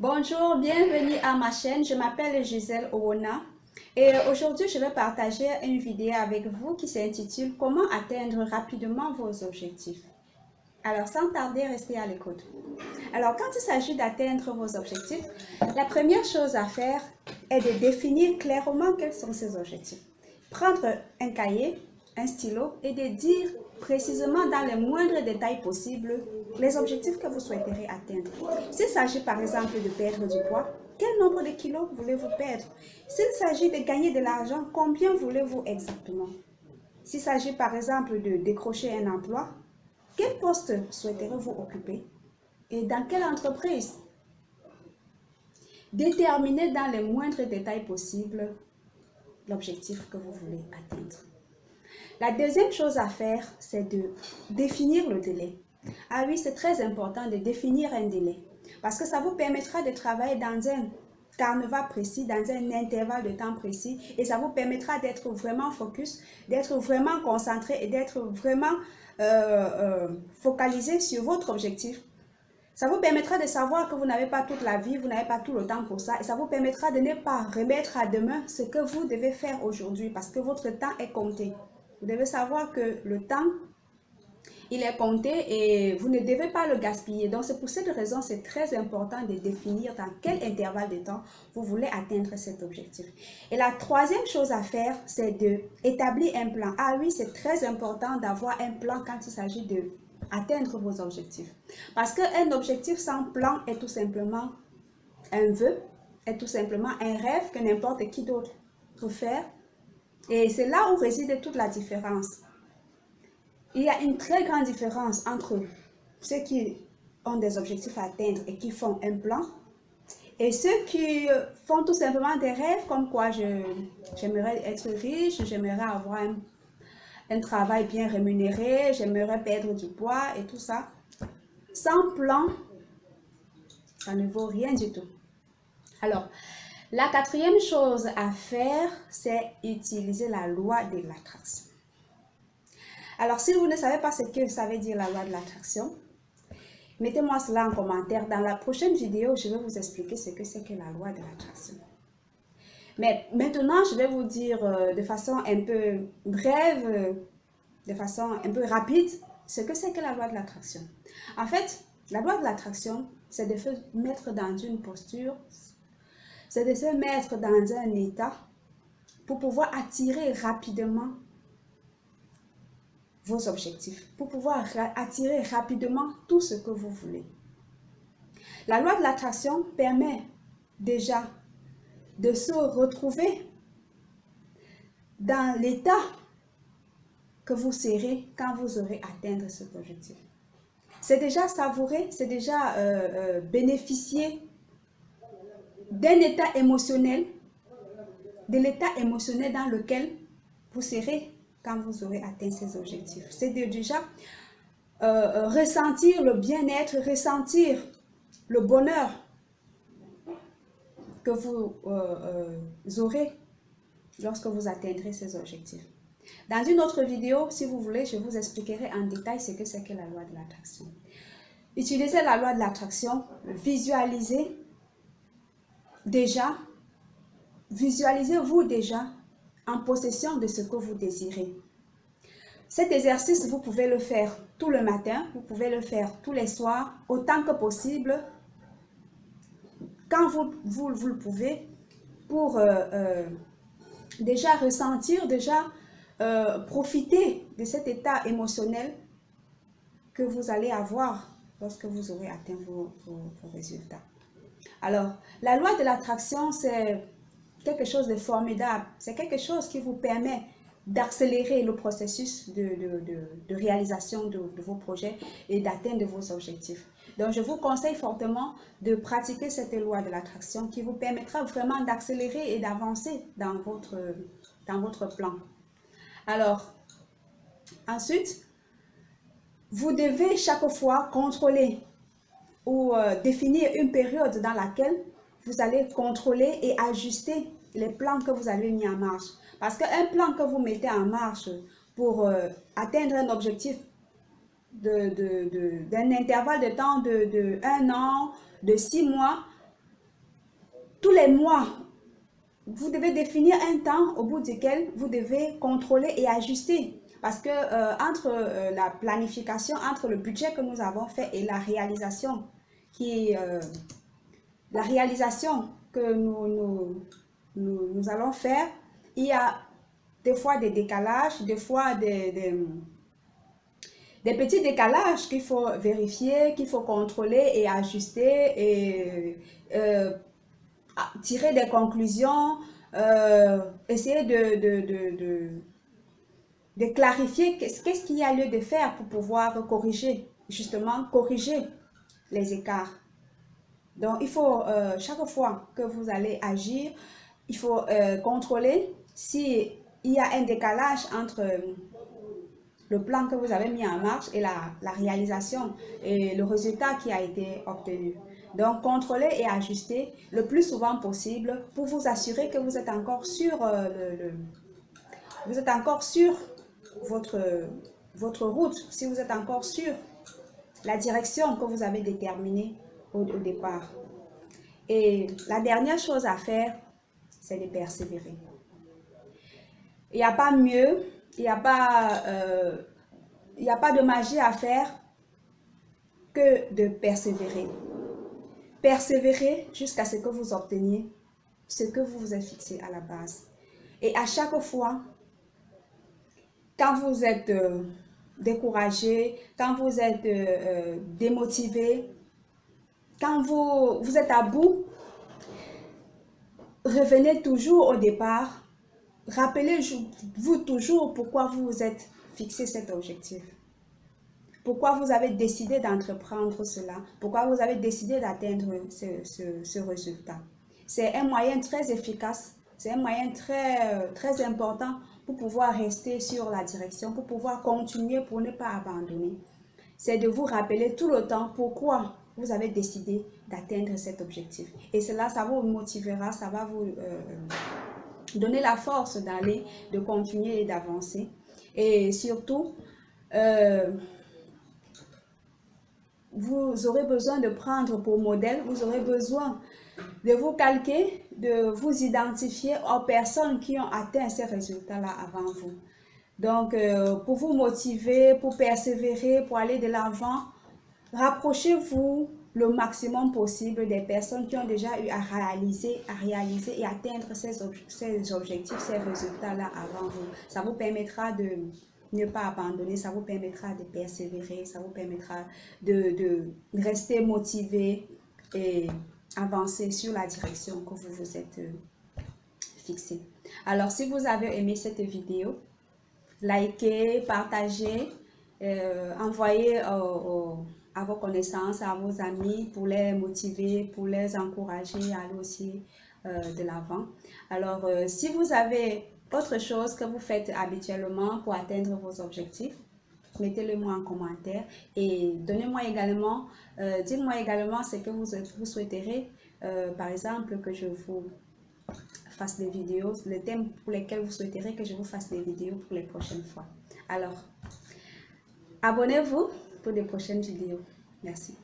Bonjour, bienvenue à ma chaîne. Je m'appelle Gisèle Owona et aujourd'hui je vais partager une vidéo avec vous qui s'intitule Comment atteindre rapidement vos objectifs. Alors sans tarder, restez à l'écoute. Alors quand il s'agit d'atteindre vos objectifs, la première chose à faire est de définir clairement quels sont ces objectifs. Prendre un cahier, un stylo et de dire précisément dans les moindres détails possibles les objectifs que vous souhaiterez atteindre. S'il s'agit par exemple de perdre du poids, quel nombre de kilos voulez-vous perdre? S'il s'agit de gagner de l'argent, combien voulez-vous exactement? S'il s'agit par exemple de décrocher un emploi, quel poste souhaiterez-vous occuper et dans quelle entreprise? Déterminez dans les moindres détails possibles l'objectif que vous voulez atteindre. La deuxième chose à faire, c'est de définir le délai. Ah oui, c'est très important de définir un délai parce que ça vous permettra de travailler dans un carnaval précis, dans un intervalle de temps précis et ça vous permettra d'être vraiment focus, d'être vraiment concentré et d'être vraiment focalisé sur votre objectif. Ça vous permettra de savoir que vous n'avez pas toute la vie, vous n'avez pas tout le temps pour ça et ça vous permettra de ne pas remettre à demain ce que vous devez faire aujourd'hui parce que votre temps est compté. Vous devez savoir que le temps, il est compté et vous ne devez pas le gaspiller. Donc, c'est pour cette raison, c'est très important de définir dans quel intervalle de temps vous voulez atteindre cet objectif. Et la troisième chose à faire, c'est d'établir un plan. Ah oui, c'est très important d'avoir un plan quand il s'agit d'atteindre vos objectifs. Parce qu'un objectif sans plan est tout simplement un vœu, est tout simplement un rêve que n'importe qui d'autre peut faire. Et c'est là où réside toute la différence. Il y a une très grande différence entre ceux qui ont des objectifs à atteindre et qui font un plan et ceux qui font tout simplement des rêves comme quoi j'aimerais être riche, j'aimerais avoir un travail bien rémunéré, j'aimerais perdre du poids et tout ça. Sans plan, ça ne vaut rien du tout. Alors, la quatrième chose à faire, c'est utiliser la loi de l'attraction. Alors, si vous ne savez pas ce que ça veut dire la loi de l'attraction, mettez-moi cela en commentaire. Dans la prochaine vidéo, je vais vous expliquer ce que c'est que la loi de l'attraction. Mais maintenant, je vais vous dire de façon un peu brève, de façon un peu rapide, ce que c'est que la loi de l'attraction. En fait, la loi de l'attraction, c'est de se mettre dans une posture, c'est de se mettre dans un état pour pouvoir attirer rapidement vos objectifs, pour pouvoir attirer rapidement tout ce que vous voulez. La loi de l'attraction permet déjà de se retrouver dans l'état que vous serez quand vous aurez atteint cet objectif. C'est déjà savourer, c'est déjà bénéficier d'un état émotionnel, de l'état émotionnel dans lequel vous serez quand vous aurez atteint ces objectifs. C'est déjà ressentir le bien-être, ressentir le bonheur que vous aurez lorsque vous atteindrez ces objectifs. Dans une autre vidéo, si vous voulez, je vous expliquerai en détail ce que c'est que la loi de l'attraction. Utilisez la loi de l'attraction, visualisez déjà, visualisez-vous déjà en possession de ce que vous désirez. Cet exercice, vous pouvez le faire tout le matin, vous pouvez le faire tous les soirs, autant que possible, quand vous le pouvez, pour déjà ressentir, déjà profiter de cet état émotionnel que vous allez avoir lorsque vous aurez atteint vos résultats. Alors, la loi de l'attraction, c'est quelque chose de formidable. C'est quelque chose qui vous permet d'accélérer le processus de réalisation de vos projets et d'atteindre vos objectifs. Donc, je vous conseille fortement de pratiquer cette loi de l'attraction qui vous permettra vraiment d'accélérer et d'avancer dans votre plan. Alors, ensuite, vous devez chaque fois contrôler ou définir une période dans laquelle vous allez contrôler et ajuster les plans que vous avez mis en marche. Parce qu'un plan que vous mettez en marche pour atteindre un objectif d'un intervalle de temps de 1 an, de 6 mois, tous les mois, vous devez définir un temps au bout duquel vous devez contrôler et ajuster. Parce que entre la planification, entre le budget que nous avons fait et la réalisation, la réalisation que nous allons faire, il y a des fois des décalages, des fois des petits décalages qu'il faut vérifier, qu'il faut contrôler et ajuster et tirer des conclusions, essayer de clarifier qu'est-ce qu'il y a lieu de faire pour pouvoir corriger, justement corriger les écarts. Donc, il faut, chaque fois que vous allez agir, il faut contrôler s'il y a un décalage entre le plan que vous avez mis en marche et la réalisation et le résultat qui a été obtenu. Donc, contrôler et ajuster le plus souvent possible pour vous assurer que vous êtes encore sur, votre route, si vous êtes encore sur la direction que vous avez déterminée au départ. Et la dernière chose à faire, c'est de persévérer. Il n'y a pas mieux, il n'y a pas de magie à faire que de persévérer. Persévérer jusqu'à ce que vous obteniez ce que vous vous êtes fixé à la base. Et à chaque fois, quand vous êtes découragé, quand vous êtes démotivé, quand vous êtes à bout, revenez toujours au départ. Rappelez-vous toujours pourquoi vous vous êtes fixé cet objectif. Pourquoi vous avez décidé d'entreprendre cela. Pourquoi vous avez décidé d'atteindre ce résultat. C'est un moyen très efficace. C'est un moyen très important pour pouvoir rester sur la direction, pour pouvoir continuer, pour ne pas abandonner. C'est de vous rappeler tout le temps pourquoi vous avez décidé d'atteindre cet objectif. Et cela, ça vous motivera, ça va vous donner la force d'aller, de continuer et d'avancer. Et surtout, vous aurez besoin de prendre pour modèle, vous aurez besoin de vous calquer, de vous identifier aux personnes qui ont atteint ces résultats-là avant vous. Donc, pour vous motiver, pour persévérer, pour aller de l'avant, rapprochez-vous le maximum possible des personnes qui ont déjà eu à réaliser et atteindre ces objectifs, ces résultats-là avant vous. Ça vous permettra de ne pas abandonner, ça vous permettra de persévérer, ça vous permettra de rester motivé et avancer sur la direction que vous vous êtes fixée. Alors, si vous avez aimé cette vidéo, likez, partagez, envoyez à vos connaissances, à vos amis pour les motiver, pour les encourager à aller aussi de l'avant. Alors, si vous avez autre chose que vous faites habituellement pour atteindre vos objectifs, mettez-le moi en commentaire et donnez-moi également, dites-moi également ce que vous souhaiterez, par exemple que je vous fasse des vidéos, les thèmes pour lesquels vous souhaiterez que je vous fasse des vidéos pour les prochaines fois. Alors, abonnez-vous pour les prochaines vidéos. Merci.